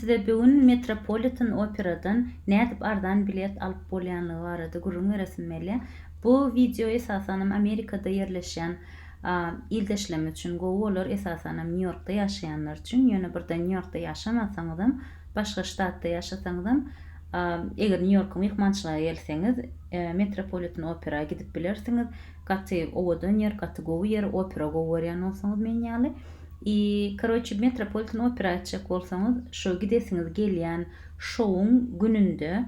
size bugün Metropolitan Opera'dan nädip ardan bilet alıp bolýanlygy barada gurrun resimli. Bu video esasen Amerikada yerleşen ildeşleme üçin gowy bolar, esasen New Yorkda ýaşaýanlar üçin. Ýöne birde New Yorkda ýaşamasaňyzam, başga ştatda ýaşasaňyzam, eger New York'a mehmançylyga gelseňiz, Metropolitan Opera gidip bilersiňiz. Gaty owadan ýer, gaty gowy ýer, opera gowy ýerden bolsaňyz men ýaly. Короче, Metropolitan Opera etjek bolsaňyz, şo gidesiňiz gelýän şowun gününde,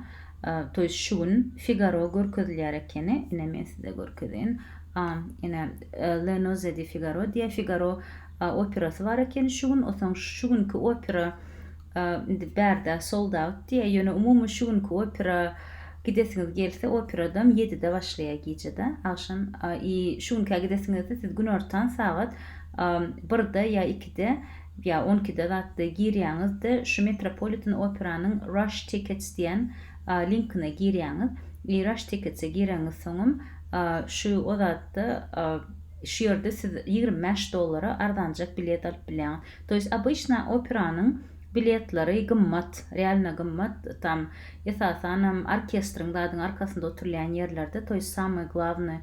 toýs şu gün Figaro görkezilýär ekeni, ine men size görkezin. Ine Le Nozze di Figaro diýe Figaro operasy bar ekeni şu gün, osaň şu günkü opera bärde sold out diýe, ýöne umumy şu günkü opera gidesiňiz gelse operadam 7-de başlaýar gecede. Akşam şu günkü gidesiňiz siz gün ortan saat 1-de ýa 2-de ýa 12-de zatda girýäňizde şu Metropolitan Operanyň Rush Tickets diýen linkine girýäňiz. Rush Tickets'e gireňiz soňam şu o zatda şu ýerde siz $25 ardanjak bilet alyp bilýäňiz. Toýs обычно operanyň biletleri gymmat, realna gymmat, tam esasen orkestryň dadyň arkasynda oturýan ýerlerde, toýs samy glavny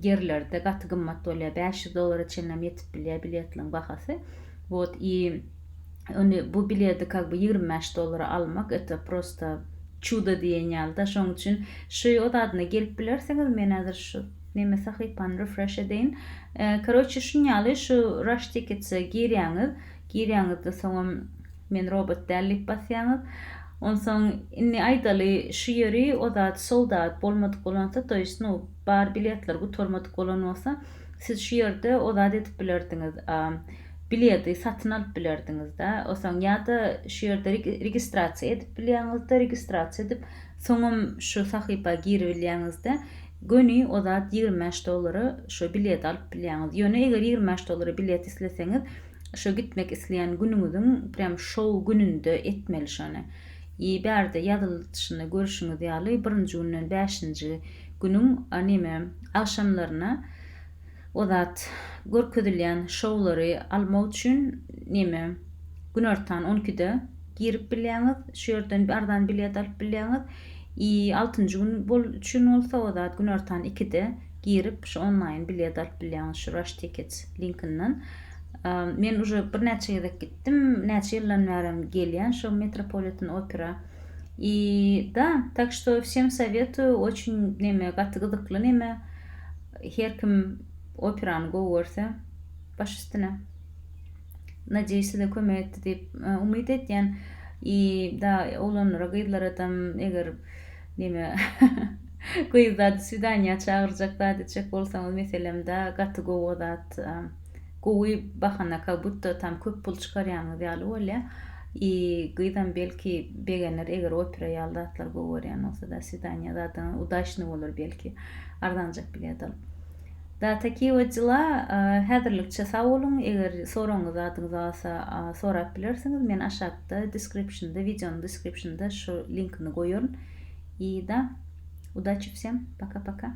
yerlerde gaty gymmat bolýar. $500 çenlem ýetip bilýär biletliň bahasy. Вот и bu bileti как бы $25 almak это просто чудо diýen ýalda. Şoň üçin şu odadyna gelip bilerseňiz, men häzir şu neme sahypan refresh edeýin. Короче, şuňaly şu Rush Tickets'e girýäňizde soňam men robot dälip basýaňyz. Onsoň inni aýdaly şu ýeri odat sold out bolmadyk bolansa, toýs no bar biletler gutormadyk bolan bolsa, siz şu ýerde odat edip bilerdiňiz. Bileti satyn alyp bilerdiňiz da. Osaň ýa-da şu ýerde registrasiýa edip bilýäňizde, registrasiýa edip soňam şu sahypa girip bilýäňizde göni odat $25 şu bilet alyp bilýäňiz. Ýöne eger $25 bilet isleseňiz, şu gitmek isleýän günüňiziň prям şow gününde etmeli şonu. Bärde ýazylyşyny görüşiňiz ýaly 1-nji günden 5-nji günüň anime akşamlaryna odat görkezilýän şowlary almak üçin neme gün ortan 12-de girip bilýäňiz, şu ýerden bardan bilet alyp bilýäňiz. 6-njy gün bol üçin bolsa odat gün ortan 2-de girip şu online bilet alyp bilýäňiz şu Rush Tickets linkinden. Men уже bir näçe ýerde gittim, näçe ýyldan bäri gelýän şu Metropolitan Opera. Да, так что всем советую, очень neme gaty gyzykly neme. Her kim operany gowy görse baş üstüne. Надеюсь, size kömek etdi diýip umyt etýän. Da olanlara gyzlaradam eger neme gyzlady swidaniýa çagyrjaklar diýjek bolsaňyz, meselem da gaty gowy odat gowy bahana ka budda tam köp pul çykarýanlygy ýaly bolýar. Gyzdan belki begenler eger opera ýaldatlar gowy görýän bolsa da swidaniýa da udaşny bolar belki ardanjak bilet alyp. Da такие вот дела. Häzirlikçe sag bolun. Eger soraňyz adyňyz bolsa sorap bilersiňiz. Men aşagda descriptionda, videonun descriptionda şu linkini goýaryn. Da удачи всем. Пока-пока.